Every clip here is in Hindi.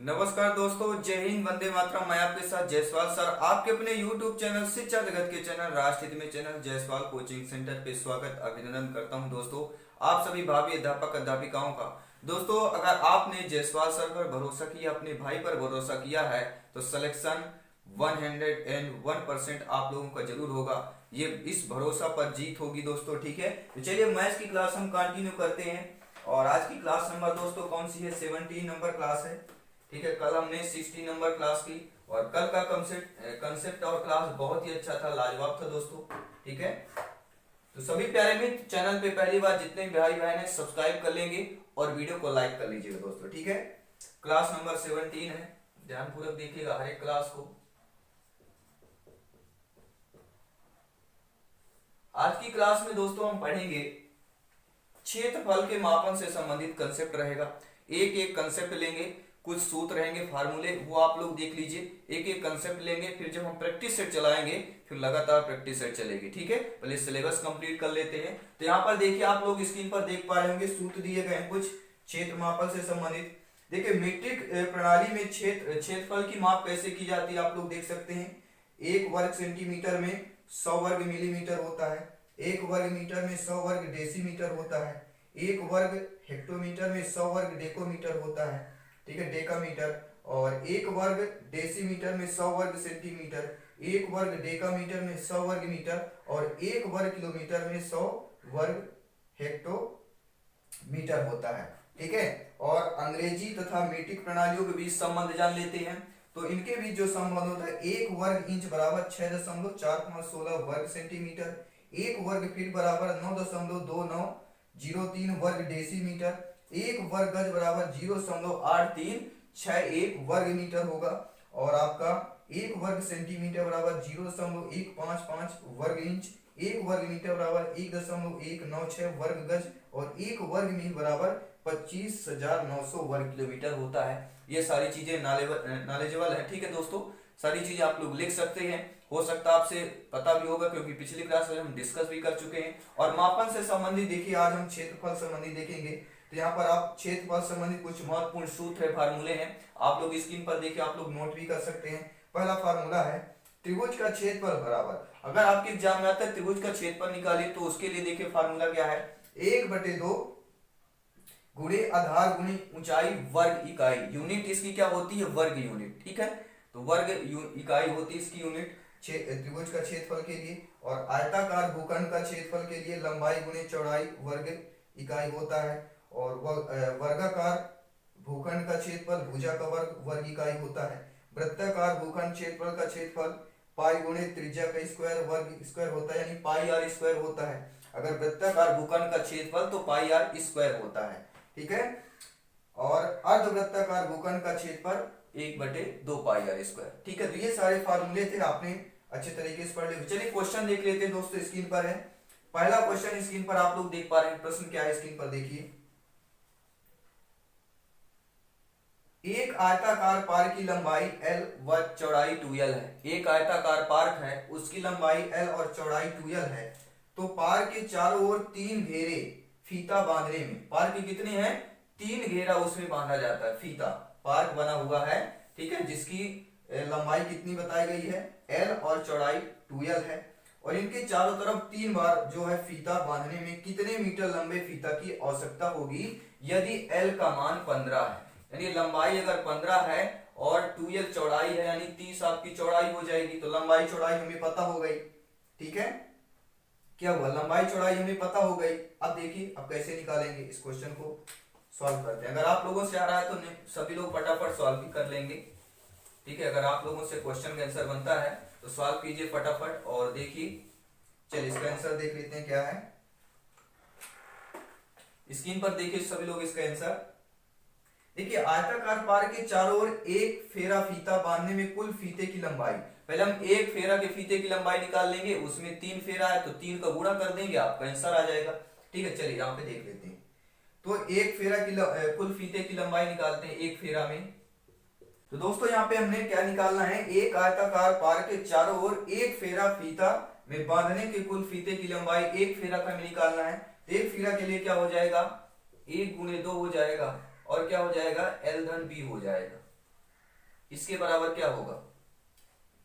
नमस्कार दोस्तों, जय हिंद, वंदे मातरम। मैं आपके साथ जायसवाल सर आपके अपने YouTube चैनल शिक्षा जगत के चैनल राष्ट्रहित में चैनल जायसवाल कोचिंग सेंटर पे स्वागत अभिनंदन करता हूं। दोस्तों, आप सभी भावी अध्यापक अध्यापिकाओं का दोस्तों, अगर आपने जायसवाल सर पर भरोसा किया, अपने भाई पर भरोसा किया है तो सिलेक्शन 101% आप लोगों का जरूर होगा। ये इस भरोसा पर जीत होगी दोस्तों। ठीक है, तो चलिए मैथ्स की क्लास हम कंटिन्यू करते हैं। और आज की क्लास नंबर दोस्तों कौन सी है? 17 नंबर क्लास है। ठीक है, कल हमने 60 नंबर क्लास की और कल का कंसेप्ट और क्लास बहुत ही अच्छा था, लाजवाब था दोस्तों। ठीक है, तो सभी प्यारे मित्र चैनल पे पहली बार जितने भाई बहन है सब्सक्राइब कर लेंगे और वीडियो को लाइक कर लीजिएगा दोस्तों। ठीक है, क्लास नंबर 17 है, ध्यानपूर्वक देखिएगा हर एक क्लास को। आज की क्लास में दोस्तों हम पढ़ेंगे क्षेत्रफल के मापन से संबंधित कंसेप्ट रहेगा। एक एक कंसेप्ट लेंगे, कुछ सूत्र रहेंगे, फार्मूले, वो आप लोग देख लीजिए। एक एक कंसेप्ट लेंगे, फिर जब हम प्रैक्टिस सेट चलाएंगे फिर लगातार प्रैक्टिस सेट चलेगी। ठीक है, पहले सिलेबस कंप्लीट कर लेते हैं। तो यहाँ पर देखिए, आप लोग स्क्रीन पर देख पा रहे होंगे, सूत्र दिए गए हैं कुछ क्षेत्र मापन से संबंधित। देखिए, मीट्रिक प्रणाली में क्षेत्रफल की माप कैसे की जाती है आप लोग देख सकते हैं। 1 वर्ग सेंटीमीटर में 100 वर्ग मिलीमीटर होता है। 1 वर्ग मीटर में 100 वर्ग डेसीमीटर होता है। 1 वर्ग हेक्टोमीटर में 100 वर्ग डेकोमीटर होता है। ठीक है, डेकामीटर। और 1 वर्ग डेसीमीटर में 100 वर्ग सेंटीमीटर, 1 वर्ग डेकामीटर में 100 वर्ग मीटर और 1 वर्ग किलोमीटर में 100 वर्ग हेक्टोमीटर होता है। ठीक है, और अंग्रेजी तथा मीट्रिक प्रणालियों के बीच संबंध जान लेते हैं। तो इनके बीच जो संबंध होता है, 1 वर्ग इंच बराबर 6.4516 वर्ग सेंटीमीटर, 1 वर्ग फीट बराबर 9.2903 वर्ग डेसीमीटर, 1 वर्ग गज बराबर 0.8361 वर्ग मीटर होगा। और आपका 1 वर्ग सेंटीमीटर बराबर 0.155 वर्ग इंच, 1 वर्ग मीटर बराबर 1.196 वर्ग गज और 1 वर्ग मील बराबर 25,900 वर्ग किलोमीटर होता है। ये सारी चीजें नॉलेजेबल है। ठीक है दोस्तों, सारी चीजें आप लोग लिख सकते हैं। हो सकता है आपसे पता भी होगा क्योंकि पिछली क्लास में हम डिस्कस भी कर चुके हैं। और मापन से संबंधित देखिए, आज हम क्षेत्रफल संबंधी देखेंगे। तो यहाँ पर आप क्षेत्रफल संबंधित कुछ महत्वपूर्ण सूत्र है, फार्मूले हैं, आप लोग स्क्रीन पर देखिए, आप लोग नोट भी कर सकते हैं। पहला फार्मूला है त्रिभुज का क्षेत्रफल बराबर, अगर आपके एग्जाम में आता है त्रिभुज का क्षेत्रफल निकालिए तो उसके लिए देखिए फार्मूला क्या है, 1/2 गुणे आधार गुणे ऊंचाई वर्ग इकाई। यूनिट इसकी क्या होती है? वर्ग यूनिट। ठीक है, तो वर्ग इकाई होती है इसकी यूनिट त्रिभुज का क्षेत्रफल के लिए। और आयताकार भूखंड का क्षेत्रफल के लिए लंबाई गुणे चौड़ाई वर्ग इकाई होता है। और वर्गाकार भूखंड का क्षेत्रफल भुजा का वर्ग वर्ग इकाई होता है। वृत्ताकार भूखंड क्षेत्रफल का क्षेत्रफल पाई गुणे त्रिज्या का स्क्वायर वर्ग स्क्वायर होता है, यानी पाई आर स्क्वायर होता है। अगर वृत्ताकार भूखंड का क्षेत्रफल तो पाई आर स्क्वायर होता है। ठीक है, और अर्धवृत्ताकार भूखंड का क्षेत्रफल 1/2 पाई आर स्क्वायर। ठीक है, तो ये सारे फार्मूले थे, आपने अच्छे तरीके से पढ़ लिए। चलिए क्वेश्चन देख लेते हैं दोस्तों, स्क्रीन पर है पहला क्वेश्चन। स्क्रीन पर आप लोग देख पा रहे हैं, प्रश्न क्या है स्क्रीन पर देखिए। एक आयताकार पार्क की लंबाई L व चौड़ाई 2L है। एक आयताकार पार्क है, उसकी लंबाई L और चौड़ाई 2L है। तो पार्क के चारों ओर 3 घेरे फीता बांधने में, पार्क के कितने हैं? 3 घेरा उसमें बांधा जाता है, फीता पार्क बना हुआ है। ठीक है, जिसकी लंबाई कितनी बताई गई है? L और चौड़ाई 2L है। और इनके चारों तरफ 3 बार जो है फीता बांधने में कितने मीटर लंबे फीता की आवश्यकता होगी यदि L का मान 15 है? यानी लंबाई अगर 15 है और 2L चौड़ाई है, यानी 30 आपकी चौड़ाई हो जाएगी। तो लंबाई चौड़ाई हमें पता हो गई। ठीक है, क्या हुआ? लंबाई चौड़ाई हमें पता हो गई। अब देखिए, अब कैसे निकालेंगे इस क्वेश्चन को, सॉल्व करते हैं। अगर आप लोगों से आ रहा है तो सभी लोग फटाफट सॉल्व भी कर लेंगे। ठीक है, अगर आप लोगों से क्वेश्चन का आंसर बनता है तो सॉल्व कीजिए फटाफट और देखिए। चलिए इसका आंसर देख लेते हैं क्या है। स्क्रीन पर देखिए सभी लोग इसका आंसर। देखिए, आयताकार पार्क के चारों ओर एक फेरा फीता बांधने में कुल फीते की लंबाई, पहले हम एक फेरा के फीते की लंबाई निकाल लेंगे। उसमें 3 फेरा है तो 3 का गुणा कर देंगे, आपका आंसर आ जाएगा। ठीक है, चलिए यहाँ पे देख लेते हैं। तो एक फेरा की कुल फीते की लंबाई निकालते हैं एक फेरा में। तो दोस्तों यहाँ पे हमने क्या निकालना है? एक आयताकार पार्क के चारों ओर एक फेरा फीता में बांधने के कुल फीते की लंबाई एक फेरा का हमें निकालना है। एक फेरा के लिए क्या हो जाएगा? 1 × 2 हो जाएगा और क्या हो जाएगा? L/B हो जाएगा। इसके बराबर क्या होगा,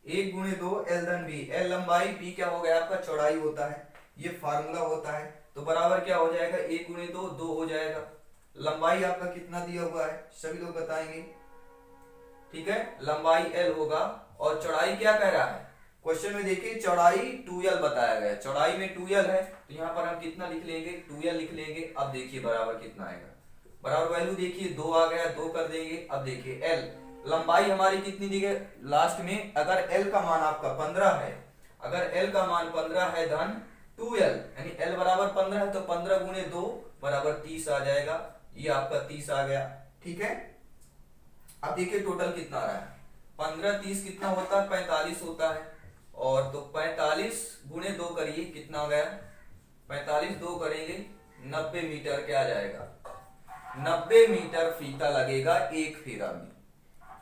1 × 2 L धन B, L लंबाई, B क्या हो गया आपका चौड़ाई होता है, ये फार्मूला होता है। तो बराबर क्या हो जाएगा, 1 × 2 2 हो जाएगा। लंबाई आपका कितना दिया हुआ है सभी लोग बताएंगे, ठीक है, लंबाई L होगा और चौड़ाई क्या कह रहा है, क्वेश्चन में देखिए चौड़ाई 2L बताया गया है, चौड़ाई में 2L है तो यहाँ पर हम कितना लिख लेंगे, 2L लिख लेंगे। अब देखिए बराबर कितना आएगा, बराबर वैल्यू देखिए 2 आ गया, 2 कर देंगे। अब देखिए L लंबाई हमारी कितनी दी गई लास्ट में, अगर L का मान आपका 15 है, अगर L का मान 15 है धन 2L, यानी L बराबर 15 है तो 15 × 2 बराबर 30 आ जाएगा, ये आपका 30 आ गया, ठीक है। अब देखिए टोटल कितना आ रहा है, 15 30 कितना होता है, 45 होता है, और तो 45 × 2 करिए कितना हो गया, 45 2 करेंगे 90 मीटर क्या जाएगा, 90 मीटर फीता लगेगा एक फेरा में।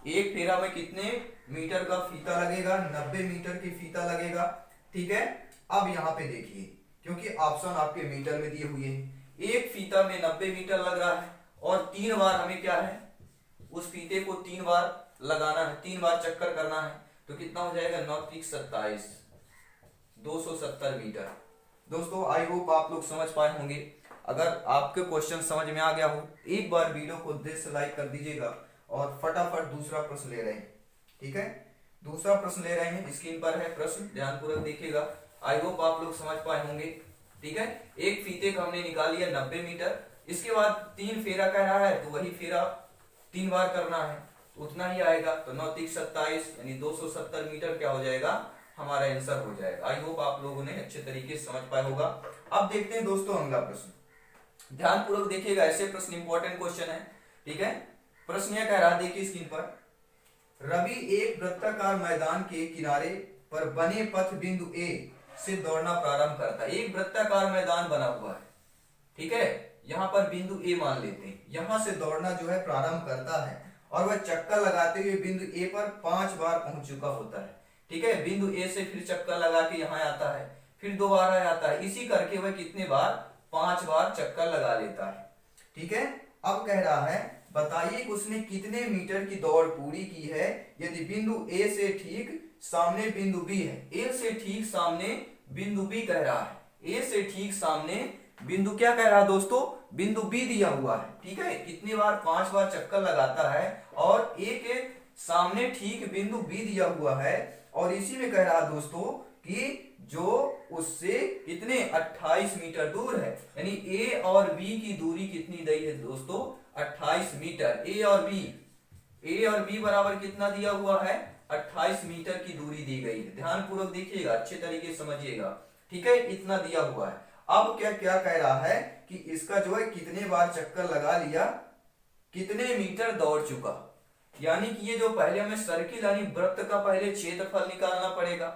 एक फेरा में कितने मीटर का फीता लगेगा, 90 मीटर की फीता लगेगा, ठीक है। अब यहाँ पे देखिए क्योंकि ऑप्शन आपके मीटर में दिए हुए हैं, एक फीता में 90 मीटर लग रहा है और 3 बार हमें क्या है, उस फीते को 3 बार लगाना है, 3 बार चक्कर करना है, तो कितना हो जाएगा 9 × 27 270 मीटर। दोस्तों आई होप आप लोग समझ पाए होंगे। अगर आपके क्वेश्चन समझ में आ गया हो एक बार वीडियो को दिल से लाइक कर दीजिएगा और फटाफट दूसरा प्रश्न ले रहे हैं, ठीक है। दूसरा प्रश्न ले रहे हैं, स्क्रीन पर है प्रश्न, ध्यानपूर्वक देखिएगा। आई होप आप लोग समझ पाए होंगे, ठीक है। एक फीते का हमने निकाल लिया 90 मीटर, इसके बाद 3 फेरा कह रहा है तो वही फेरा 3 बार करना है, उतना ही आएगा, तो 9 × 27 यानी 270 मीटर क्या हो जाएगा, हमारा आंसर हो जाएगा। आई होप आप लोगों ने अच्छे तरीके से समझ पाया होगा। अब देखते हैं दोस्तों अगला प्रश्न, ध्यानपूर्वक देखिएगा, ऐसे प्रश्न इंपॉर्टेंट क्वेश्चन है, ठीक है। प्रश्न यह कह रहा है, देखिए स्क्रीन पर, रवि एक वृत्ताकार मैदान के किनारे पर बने पथ बिंदु A से दौड़ना प्रारंभ करता है। एक वृत्ताकार मैदान बना हुआ है, ठीक है, यहाँ पर बिंदु A मान लेते हैं, यहां से दौड़ना जो है प्रारंभ करता है और वह चक्कर लगाते हुए बिंदु A पर 5 बार पहुंच चुका होता है, ठीक है। बिंदु A से फिर चक्कर लगा के यहाँ आता है, फिर दोबारा आता है, इसी करके वह कितने बार, 5 बार चक्कर लगा लेता है, ठीक है। अब कह रहा है बताइए कि उसने कितने मीटर की दौड़ पूरी की है यदि बिंदु A से ठीक सामने बिंदु B है। A से ठीक सामने बिंदु B कह रहा है, A से ठीक सामने बिंदु क्या कह रहा है दोस्तों, बिंदु B दिया हुआ है, ठीक है। कितनी बार, 5 बार चक्कर लगाता है और A के सामने ठीक बिंदु B दिया हुआ है, और इसी में कह रहा दोस्तों कि जो उससे कितने 28 मीटर दूर है, यानी A और B की दूरी कितनी दी है दोस्तों, 28 मीटर। A और B बराबर कितना दिया हुआ है, 28 मीटर की दूरी दी गई है। ध्यान पूर्वक देखिएगा, अच्छे तरीके से समझिएगा, ठीक है, इतना दिया हुआ है। अब क्या क्या कह रहा है कि इसका जो है कितने बार चक्कर लगा लिया, कितने मीटर दौड़ चुका, यानी कि ये जो पहले हमें सर्किल यानी वृत्त का पहले क्षेत्रफल निकालना पड़ेगा,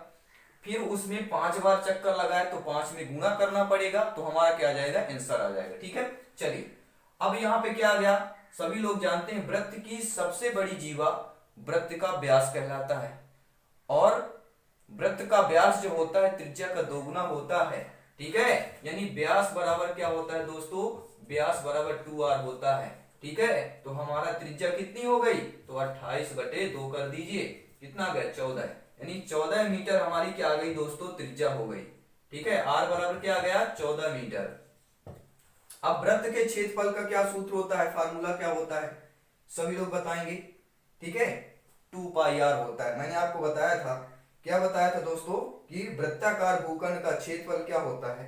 फिर उसमें 5 बार चक्कर लगाए तो 5 में गुणा करना पड़ेगा, तो हमारा क्या आ जाएगा, आंसर आ जाएगा, ठीक है। चलिए अब यहाँ पे क्या आ गया, सभी लोग जानते हैं वृत्त की सबसे बड़ी जीवा वृत्त का व्यास कहलाता है, और वृत्त का व्यास जो होता है त्रिज्या का 2 गुना होता है, ठीक है। यानी व्यास बराबर क्या होता है दोस्तों, व्यास बराबर 2r होता है, ठीक है। तो हमारा त्रिज्या कितनी हो गई, तो 28/2 कर दीजिए, कितना गया 14, यानी 14 मीटर हमारी क्या आ गई दोस्तों, त्रिज्या हो गई, ठीक है। r बराबर क्या आ गया, 14 मीटर। अब वृत्त के क्षेत्रफल का क्या सूत्र होता है, फार्मूला क्या होता है, सभी लोग बताएंगे, ठीक है, 2πr होता है। मैंने आपको बताया था, क्या बताया था दोस्तों, कि वृत्ताकार भूखंड का क्षेत्रफल क्या होता है,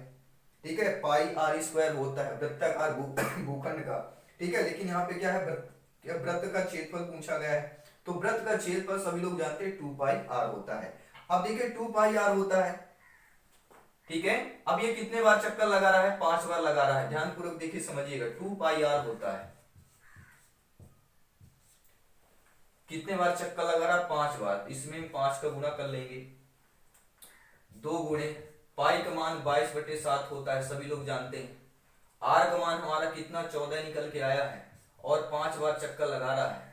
ठीक है, πr² होता है वृत्ताकार भूखंड का, ठीक है। लेकिन यहाँ पे क्या है, वृत्त का क्षेत्रफल पूछा गया है, तो वृत्त का क्षेत्रफल सभी लोग जानते हैं 2πr होता है। अब देखिए 2πr होता है, ठीक है। अब ये कितने बार चक्कर लगा रहा है, 5 बार लगा रहा है, ध्यानपूर्वक देखिए समझिएगा, 2πr होता है, कितने बार चक्कर लगा रहा है, 5 बार, इसमें 5 का गुणा कर लेंगे, 2 गुणे पाई का मान 22/7 होता है, सभी लोग जानते हैं। आर का मान हमारा कितना 14 निकल के आया है, और 5 बार चक्कर लगा रहा है,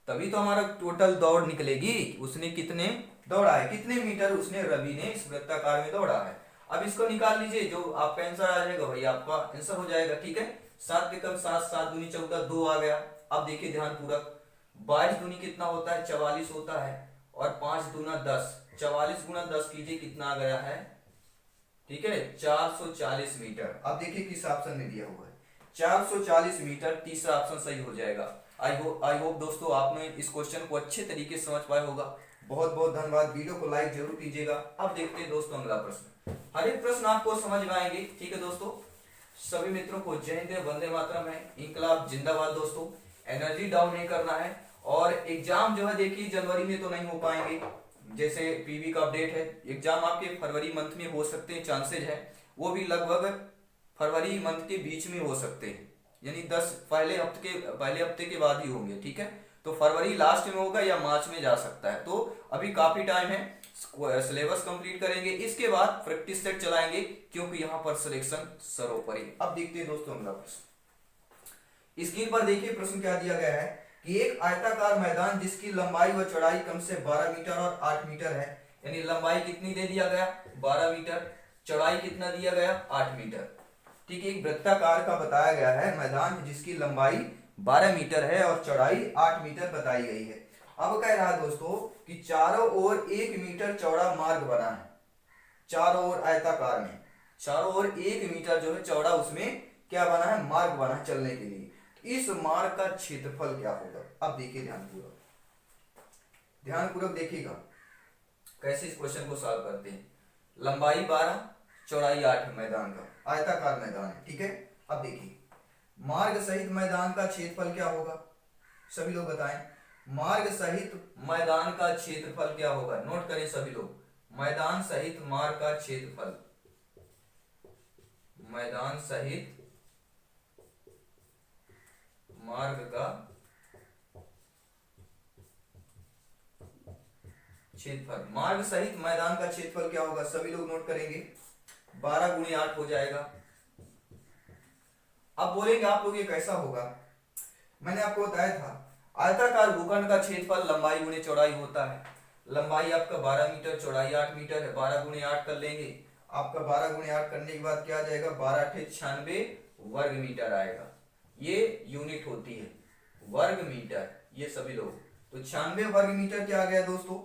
तभी तो हमारा टोटल दौड़ निकलेगी, उसने कितने दौड़ा है, कितने मीटर उसने, रवि ने इस वृत्ताकार में दौड़ा है। अब इसको निकाल लीजिए, जो आपका आंसर आ जाएगा भाई आपका आंसर हो जाएगा, ठीक है। 7 × 7 7 × 2 = 14, 2 आ गया। अब देखिए ध्यान पूर्वक, 22 दूनी कितना होता है, 44 होता है, और 5 दूना 10, 44 गुना 10 कीजिए कितना आ गया है, ठीक है, 440 मीटर। अब देखिए किस ऑप्शन में दिया हुआ है, 440 मीटर, तीसरा ऑप्शन सही हो जाएगा। आई होप दोस्तों आपने इस क्वेश्चन को अच्छे तरीके से समझ पाया होगा। बहुत बहुत धन्यवाद, वीडियो को लाइक जरूर कीजिएगा। अब देखते हैं दोस्तों अगला प्रश्न। हर एक प्रश्न आपको समझ में आएंगे, ठीक है दोस्तों। सभी मित्रों को जय हिंद, वंदे मातरम है, इनकलाब जिंदाबाद दोस्तों। एनर्जी डाउन नहीं करना है, और एग्जाम जो है देखिए जनवरी में तो नहीं हो पाएंगे, जैसे पीवी का अपडेट है, एग्जाम आपके फरवरी मंथ में हो सकते हैं, चांसेज है, वो भी लगभग फरवरी मंथ के बीच में हो सकते हैं, यानी 10 पहले हफ्ते के बाद ही होंगे, ठीक है। तो फरवरी लास्ट में होगा या मार्च में जा सकता है, तो अभी काफी टाइम है, सिलेबस कंप्लीट करेंगे, इसके बाद प्रैक्टिस सेट चलाएंगे, क्योंकि यहाँ पर सिलेक्शन सर्वोपरि। अब देखते हैं दोस्तों अगला प्रश्न। स्क्रीन पर देखिए प्रश्न क्या दिया गया है कि एक आयताकार मैदान जिसकी लंबाई व चौड़ाई कम से 12 मीटर और 8 मीटर है, यानी लंबाई कितनी दे दिया गया, 12 मीटर, चौड़ाई कितना दिया गया, 8 मीटर, ठीक है। एक वृत्ताकार का बताया गया है मैदान जिसकी लंबाई 12 मीटर है और चौड़ाई 8 मीटर बताई गई है। अब कह रहा है दोस्तों कि चारों ओर 1 मीटर चौड़ा मार्ग बना है, चारों ओर आयताकार में चारों ओर 1 मीटर जो है चौड़ा, उसमें क्या बना है, मार्ग बना है चलने के लिए। तो इस मार्ग का क्षेत्रफल क्या होगा। अब देखिए ध्यानपूर्वक देखिएगा कैसे इस क्वेश्चन को सॉल्व करते हैं। लंबाई 12, चौड़ाई 8 मैदान का, आयताकार मैदान है, ठीक है। अब देखिए मार्ग सहित मैदान का क्षेत्रफल क्या होगा, सभी लोग बताएं। मार्ग सहित मैदान का क्षेत्रफल क्या होगा, नोट करें सभी लोग, मैदान सहित मार्ग का क्षेत्रफल, मैदान सहित मार्ग का क्षेत्रफल, मार्ग सहित मैदान का क्षेत्रफल क्या होगा, सभी लोग नोट करेंगे, 12 गुणे 8 हो जाएगा। अब बोलेंगे आप लोग ये कैसा होगा, मैंने आपको बताया था आयताकार भूखंड का क्षेत्रफल लंबाई गुणे चौड़ाई होता है। लंबाई आपका 12 मीटर, चौड़ाई 8 मीटर है, 12 गुणे 8 कर लेंगे, आपका 12 गुणे 8 करने के बाद क्या आ जाएगा, 12 96 वर्ग मीटर आएगा। ये यूनिट होती है वर्ग मीटर, ये सभी लोग। तो 96 वर्ग मीटर क्या आ गया दोस्तों,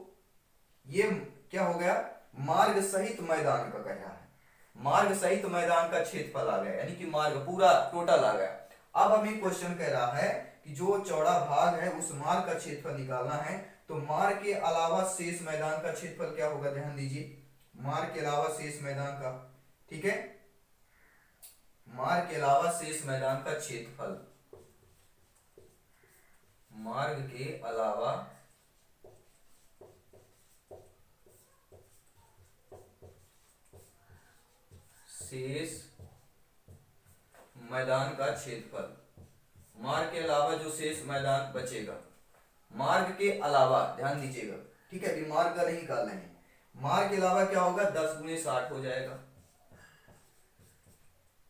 ये क्या हो गया, मार्ग सहित मैदान का कह रहा है, मार्ग सहित मैदान का क्षेत्रफल आ गया, यानी कि मार्ग पूरा टोटल आ गया। अब हमें क्वेश्चन कह रहा है कि जो चौड़ा भाग है उस मार्ग का क्षेत्रफल निकालना है, तो मार्ग के अलावा शेष मैदान का क्षेत्रफल क्या होगा, ध्यान दीजिए, मार्ग के अलावा शेष मैदान का, ठीक है, मार्ग के अलावा शेष मैदान का क्षेत्रफल, मार्ग के अलावा शेष मैदान का क्षेत्रफल, मार्ग के अलावा जो शेष मैदान बचेगा, मार्ग के अलावा ध्यान दीजिएगा, ठीक है, अभी मार्ग का नहीं निकाल रहे हैं, मार्ग के अलावा क्या होगा, 10 गुणे 60 हो जाएगा,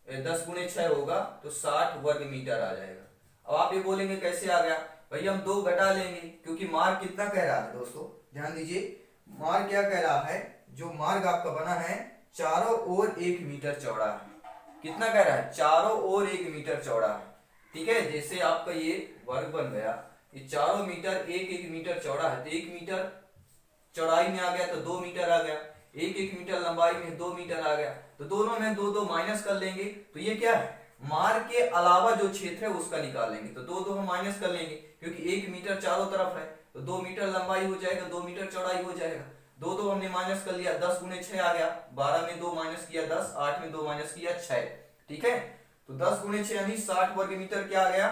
10 गुणे 6 होगा तो 60 वर्ग मीटर आ जाएगा। अब आप ये बोलेंगे कैसे आ गया, भाई हम 2 घटा लेंगे, क्योंकि मार्ग कितना कह रहा है दोस्तों, ध्यान दीजिए, मार्ग क्या कह रहा है, जो मार्ग आपका बना है चारों ओर 1 मीटर चौड़ा है, कितना कह रहा है, चारों ओर 1 मीटर चौड़ा है, ठीक है। जैसे आपका ये वर्ग बन गया, ये चारों मीटर 1 मीटर चौड़ा है, तो 1 मीटर चौड़ाई में आ गया तो 2 मीटर आ गया, 1 मीटर लंबाई में 2 मीटर आ गया, तो दोनों में 2 माइनस कर लेंगे, तो ये क्या है, मार्ग के अलावा जो क्षेत्र है उसका निकाल लेंगे, तो 2 हम माइनस कर लेंगे, क्योंकि 1 मीटर चारों तरफ है, तो 2 मीटर लंबाई हो जाएगा, 2 मीटर चौड़ाई हो जाएगा, 2 हमने माइनस कर लिया, 10 गुणे 6 आ गया, 12 में 2 माइनस किया 10, 8 में 2 माइनस किया 6, ठीक है। तो 10 गुणे 6 यानी 60 वर्ग मीटर क्या आ गया,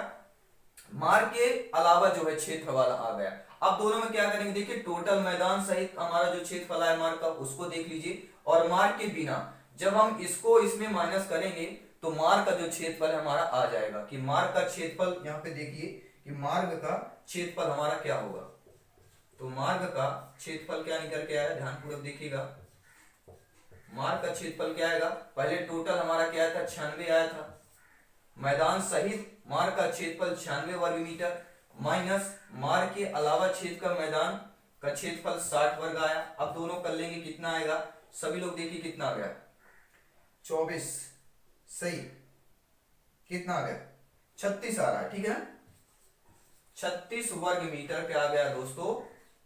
मार्ग के अलावा जो है क्षेत्र वाला आ गया। अब दोनों में क्या करेंगे, देखिए टोटल मैदान सहित हमारा जो क्षेत्रफल है मार्ग का उसको देख लीजिए, और मार्ग के बिना जब हम इसको इसमें माइनस करेंगे तो मार्ग का जो क्षेत्रफल हमारा आ जाएगा, कि मार्ग का क्षेत्रफल, यहाँ पे देखिए कि मार्ग का क्षेत्रफल हमारा क्या होगा, तो मार्ग का क्षेत्रफल क्या निकल के आया, ध्यानपूर्वक देखिएगा, मार्ग का क्षेत्रफल क्या आएगा, पहले टोटल हमारा क्या आया था, 96 आया था, मैदान सहित मार्ग का क्षेत्रफल 96 वर्ग मीटर, माइनस मार्ग के अलावा क्षेत्र का मैदान का क्षेत्रफल 60 वर्ग आया। अब दोनों कर लेंगे, कितना आएगा, सभी लोग देखिए कितना आ गया, 24, सही, कितना आ गया, 36 आ रहा है, ठीक है ना, 36 वर्ग मीटर क्या आ गया दोस्तों,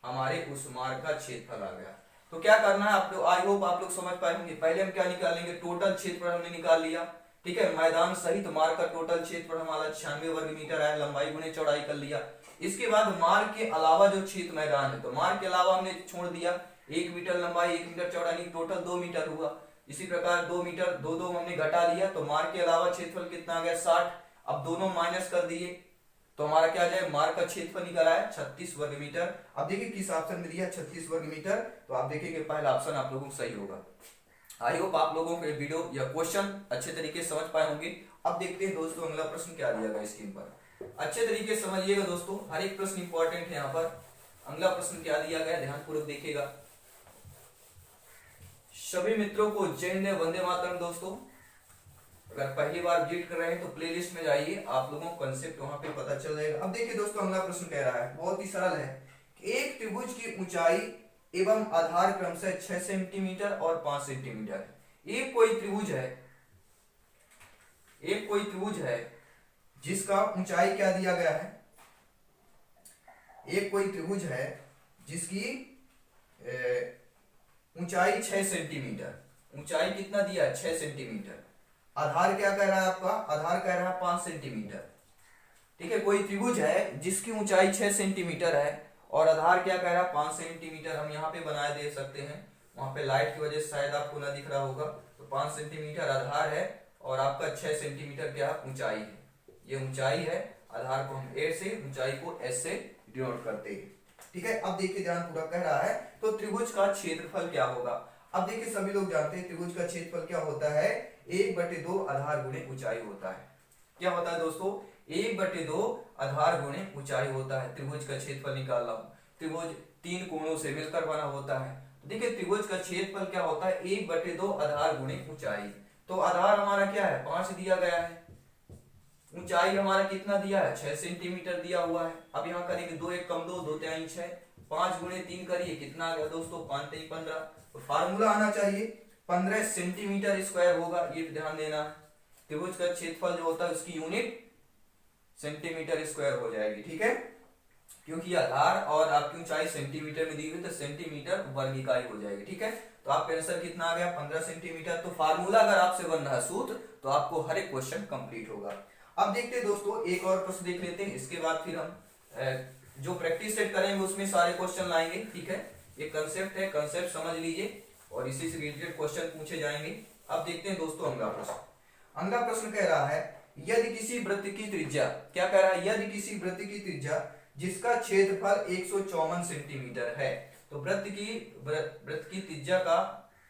हमारे उस मार्ग का क्षेत्रफल आ गया। तो क्या करना है आप लोग, आई होप आप लोग समझ पाए होंगे। पहले हम क्या निकालेंगे, टोटल क्षेत्रफल हमने निकाल लिया, ठीक है। मैदान सहित मार्ग का टोटल क्षेत्रफल हमारा 96 वर्ग मीटर है, लंबाई गुणे चौड़ाई कर लिया। इसके बाद मार्ग के अलावा जो क्षेत्र मैदान है, तो मार्ग के अलावा हमने छोड़ दिया 1 मीटर लंबाई 1 मीटर चौड़ाई, टोटल 2 मीटर हुआ। इसी प्रकार 2 मीटर दो दो हमने घटा लिया, तो मार्ग के अलावा क्षेत्रफल कितना आ गया 60। अब दोनों माइनस कर दिए तो हमारा क्या आ जाए, मार्ग का क्षेत्रफल निकल आया 36 वर्ग मीटर। अब देखिए किस ऑप्शन में दिया 36 वर्ग मीटर, तो आप देखिए पहला ऑप्शन आप लोगों को सही होगा। आई होप आप लोगों को ये वीडियो या क्वेश्चन अच्छे तरीके से समझ पाए होंगे। अब देखते हैं दोस्तों अगला प्रश्न क्या दिया गया स्क्रीन पर, अच्छे तरीके से समझिएगा दोस्तों, हर एक प्रश्न इंपॉर्टेंट है यहाँ पर। अगला प्रश्न क्या दिया गया, ध्यानपूर्वक देखिएगा। सभी मित्रों को जय हिंद वंदे मातरम। दोस्तों अगर पहली बार विजिट कर रहे हैं तो प्लेलिस्ट में जाइए, आप लोगों को कंसेप्ट वहां पे पता चल जाएगा। अब देखिए दोस्तों अगला प्रश्न कह रहा है, बहुत ही सरल है। एक त्रिभुज की ऊंचाई एवं आधार क्रमशः 6 सेंटीमीटर और 5 सेंटीमीटर है। एक कोई त्रिभुज है जिसका ऊंचाई क्या दिया गया है, एक कोई त्रिभुज है जिसकी ऊंचाई 6 सेंटीमीटर, ऊंचाई कितना दिया है 6 सेंटीमीटर, आधार क्या कह रहा है आपका, आधार कह रहा है 5 सेंटीमीटर, ठीक है। कोई त्रिभुज है जिसकी ऊंचाई 6 सेंटीमीटर है और आधार क्या कह रहा है 5 सेंटीमीटर। हम यहाँ पे बनाए दे सकते हैं, वहां पे लाइट की वजह से शायद आपको ना दिख रहा होगा। तो 5 सेंटीमीटर आधार है और आपका 6 सेंटीमीटर क्या ऊंचाई है, ये ऊंचाई है। आधार को हम ए से, ऊंचाई को एस से डिनोट करते हैं, ठीक है। अब देखिए ध्यान पूरा कह रहा है, तो त्रिभुज का क्षेत्रफल क्या होगा। अब देखिए सभी लोग जानते हैं त्रिभुज का क्षेत्रफल क्या होता है, 1/2 आधार गुणे ऊंचाई होता है। क्या होता है दोस्तों, 1/2 आधार गुणे ऊंचाई होता है। त्रिभुज का क्षेत्रफल निकाल रहा हूं, त्रिभुज 3 कोणों से मिलकर बना होता है। देखिए त्रिभुज का क्षेत्रफल क्या होता है, 1/2 आधार गुणे ऊंचाई। तो आधार हमारा क्या है 5 दिया गया है, ऊंचाई हमारा कितना दिया है 6 सेंटीमीटर दिया हुआ है। अब यहाँ करेंगे 2 1 कम 2 2 3 6, 5 गुणे 3 करिए कितना आ गया दोस्तों 5 3 15। तो फार्मूला आना चाहिए 15 सेंटीमीटर स्क्वायर होगा, ये ध्यान देना। त्रिभुज का क्षेत्रफल जो होता है उसकी यूनिट सेंटीमीटर स्क्वायर हो जाएगी, ठीक है। क्योंकि आधार और आपकी ऊंचाई सेंटीमीटर में दी हुई, तो सेंटीमीटर वर्ग इकाई हो जाएगी, ठीक है। तो आपका आंसर कितना आ गया 15 सेंटीमीटर। तो फार्मूला अगर आपसे बन रहा है सूत्र, तो आपको हर एक क्वेश्चन कंप्लीट होगा। अब देखते हैं दोस्तों एक और प्रश्न देख लेते हैं, इसके बाद फिर हम जो प्रैक्टिस सेट करेंगे उसमें सारे क्वेश्चन लाएंगे, ठीक है। ये कंसेप्ट है, कंसेप्ट समझ लीजिए और इसी से रिलेटेड क्वेश्चन पूछे जाएंगे। अब देखते हैं दोस्तों अगला प्रश्न। अगला प्रश्न कह रहा है, यदि किसी वृत्त की त्रिज्या, क्या कह रहा है, यदि किसी वृत्त की त्रिज्या जिसका क्षेत्रफल 154 सेंटीमीटर है, तो वृत्त की त्रिज्या का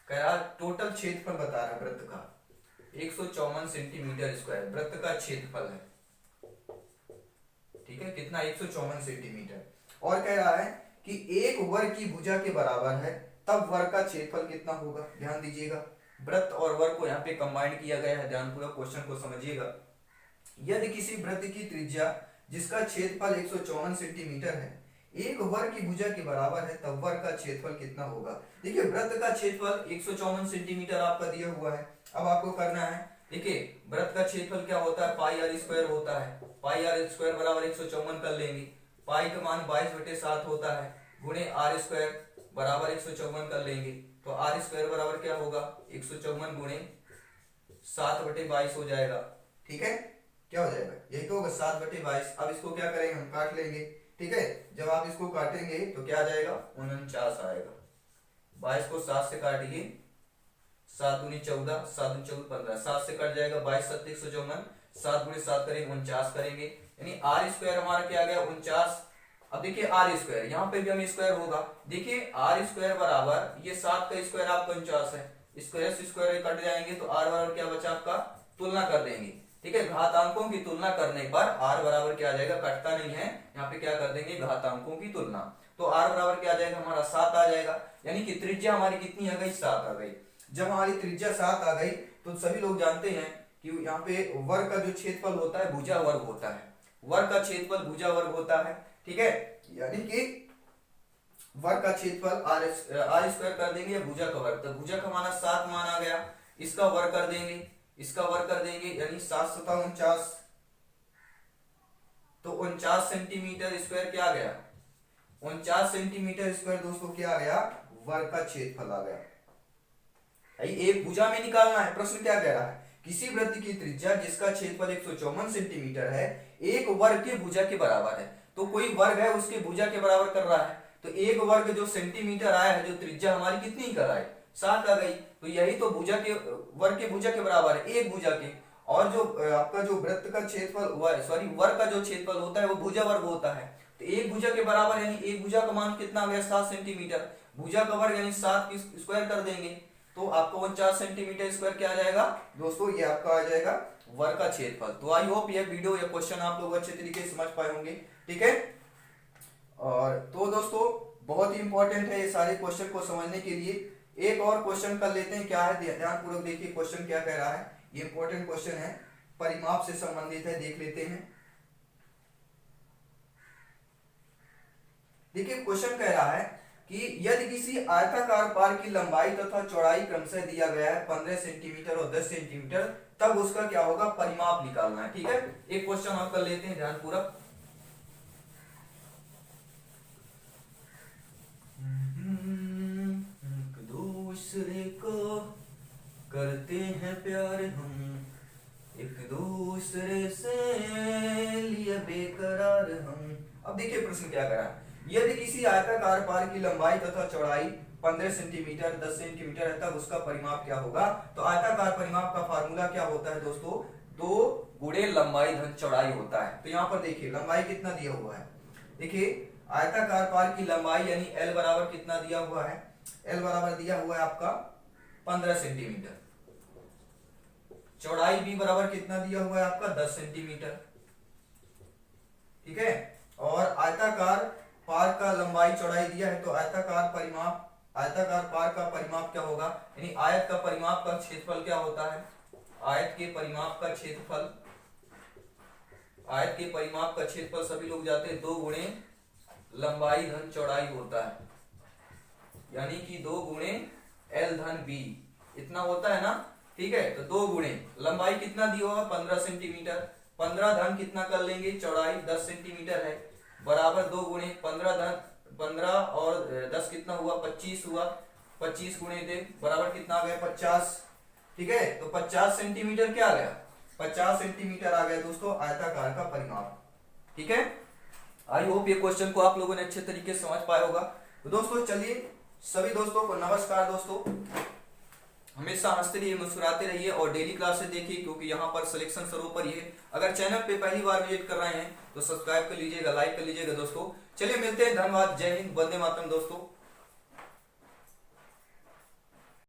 कह रहा टोटल क्षेत्रफल बता रहा है वृत्त का 154 सेंटीमीटर स्क्वायर वृत्त का क्षेत्रफल है, ठीक है। कितना 154 सेंटीमीटर। और कह रहा है कि एक वर्ग की भुजा के बराबर है, तब वर्ग का क्षेत्रफल कितना होगा। ध्यान दीजिएगा, वृत्त और वर्ग को यहाँ पे कंबाइन किया गया है, ध्यानपूर्वक क्वेश्चन को समझिएगा। यदि किसी वृत्त की त्रिज्या जिसका क्षेत्रफल 154 सेंटीमीटर है एक वर्ग की भुजा के बराबर है, तब वर्ग का क्षेत्रफल कितना होगा। देखिए वृत्त का क्षेत्रफल 154 सेंटीमीटर आपका दिया हुआ है। अब आपको करना है, देखिए वृत्त का क्षेत्रफल क्या होता है पाई आर स्क्वायर होता है, पाई आर स्क्वायर बराबर 154 कर लेंगे। पाई का मान 22/7 होता है, गुणे आर स्क्वायर बराबर 154 कर लेंगे। तो आर स्क्वायर बराबर क्या होगा 154 गुणे 7/22 हो जाएगा, ठीक है। क्या हो जाएगा, यही तो होगा 7/22। अब इसको क्या करेंगे हम काट लेंगे, ठीक है। जब आप इसको काटेंगे तो क्या आ जाएगा 49 आएगा। 22 को 7 से काटिए, 7 दूनी 14, 7 दूनी 14 15, 7 से कट जाएगा 22 7 154, 7 गुणे 7 करेंगे 49 करेंगे, यानी आर स्क्वायर हमारा क्या आ गया 49। अब देखिए आर स्क्वायर यहाँ पे भी हम स्क्वायर होगा, देखिए आर स्क्वायर बराबर ये 7 का स्क्वायर आपका 49 है, स्क्वायर से स्क्वायर कट जाएंगे तो आर बराबर क्या बचा आपका, तुलना कर देंगे, ठीक है। घातांकों की तुलना करने पर आर बराबर क्या आ जाएगा, कटता नहीं है, यहाँ पे क्या कर देंगे घातांकों की तुलना। तो आर बराबर क्या आ जाएगा हमारा 7 आ जाएगा, यानी कि त्रिज्या हमारी कितनी आ गई 7 आ गई। जब हमारी त्रिज्या 7 आ गई तो सभी लोग जानते हैं कि यहाँ पे वर्ग का जो क्षेत्रफल होता है भुजा वर्ग होता है, वर्ग का क्षेत्रफल भुजा वर्ग होता है, ठीक है। यानी कि वर्ग का क्षेत्रफल आर स्क्वायर कर देंगे या भुजा का वर्ग, तो भुजा का माना 7 माना गया, इसका वर्ग कर देंगे, इसका वर्ग कर देंगे, यानी 7 7 49, तो 49 सेंटीमीटर स्क्वायर क्या आ गया, 49 सेंटीमीटर स्क्वायर दोस्तों क्या आ गया, वर्ग का क्षेत्रफल आ गया। एक भुजा में निकालना है। प्रश्न क्या कह रहा है, किसी वृत्त की त्रिज्या जिसका क्षेत्रफल 154 सेंटीमीटर है एक वर्ग के भुजा के बराबर है। तो कोई वर्ग है उसके भुजा के बराबर कर रहा है, तो एक वर्ग जो सेंटीमीटर आया है, जो त्रिज्या हमारी कितनी कर रहा है, 7 आ गई। तो यही तो भुजा के वर्ग के भुजा के बराबर है, एक भुजा के। और जो आपका जो वृत्त का क्षेत्रफल, सॉरी वर्ग का जो क्षेत्रफल होता है वो भुजा वर्ग होता है। तो एक भुजा के बराबर यानी एक भुजा का मान कितना आ गया, 7 सेंटीमीटर। भुजा का वर्ग यानी 7 की स्क्वायर कर देंगे तो आपको 49 सेंटीमीटर स्क्वायर क्या आ जाएगा दोस्तों, ये आपका आ जाएगा वर्ग का क्षेत्रफल। तो आई होप ये वीडियो या क्वेश्चन आप लोग अच्छे तरीके से समझ पाए होंगे, ठीक है। और तो दोस्तों बहुत ही इंपॉर्टेंट है ये सारे क्वेश्चन को समझने के लिए। एक और क्वेश्चन कर लेते हैं, क्या है ध्यानपूर्वक देखिए क्वेश्चन क्या कह रहा है। ये इंपॉर्टेंट क्वेश्चन है, परिमाप से संबंधित है, देख लेते हैं। देखिए क्वेश्चन कह रहा है कि यदि किसी आयताकार पार की लंबाई तथा चौड़ाई क्रमशः दिया गया है 15 सेंटीमीटर और 10 सेंटीमीटर, तब उसका क्या होगा, परिमाप निकालना है, ठीक है। एक क्वेश्चन हम कर लेते हैं ध्यानपूर्वक। दूसरे को करते हैं प्यार हम, एक दूसरे से लिए बेकरार हम। अब देखिए प्रश्न क्या करा, यदि किसी आयताकार पार की लंबाई तथा चौड़ाई 15 सेंटीमीटर 10 सेंटीमीटर है तब उसका परिमाप क्या होगा। तो आयताकार परिमाप का फार्मूला क्या होता है दोस्तों, 2 गुणे लंबाई धन चौड़ाई होता है। तो यहाँ पर देखिए लंबाई कितना दिया हुआ है, देखिए आयताकार पार की लंबाई यानी L बराबर कितना दिया हुआ है, L बराबर दिया हुआ है आपका 15 सेंटीमीटर, चौड़ाई भी बराबर कितना दिया हुआ है आपका 10 सेंटीमीटर, ठीक है। और आयताकार पार का लंबाई चौड़ाई दिया है, तो आयताकार पार का परिमाप क्या होगा, यानी आयत का परिमाप का क्षेत्रफल क्या होता है, आयत के परिमाप का क्षेत्रफल, आयत के परिमाप का क्षेत्रफल सभी लोग जाते हैं 2 गुणे लंबाई धन चौड़ाई होता है, यानी कि 2 गुणे L धन B इतना होता है ना, ठीक है। तो 2 गुणे लंबाई कितना दिया होगा 15 सेंटीमीटर, 15 धन कितना कर लेंगे, चौड़ाई 10 सेंटीमीटर है, बराबर 2 गुणे 15 और 10 कितना हुआ 25 हुआ, 25 गुणे दे बराबर कितना आ गया 50, ठीक है। तो 50 सेंटीमीटर क्या आ गया, 50 सेंटीमीटर आ गया दोस्तों आयताकार का परिमाप, ठीक है। आई होप ये क्वेश्चन को आप लोगों ने अच्छे तरीके से समझ पाया होगा। तो दोस्तों चलिए सभी दोस्तों को नमस्कार। दोस्तों हमेशा हंसते रहिए, मुस्कुराते रहिए और डेली क्लासेस देखिए, क्योंकि यहाँ पर सिलेक्शन सर्वोपरि है। अगर चैनल पे पहली बार विजिट कर रहे हैं तो सब्सक्राइब कर लीजिएगा, लाइक कर लीजिएगा दोस्तों। चलिए मिलते हैं, धन्यवाद, जय हिंद, वंदे मातरम दोस्तों।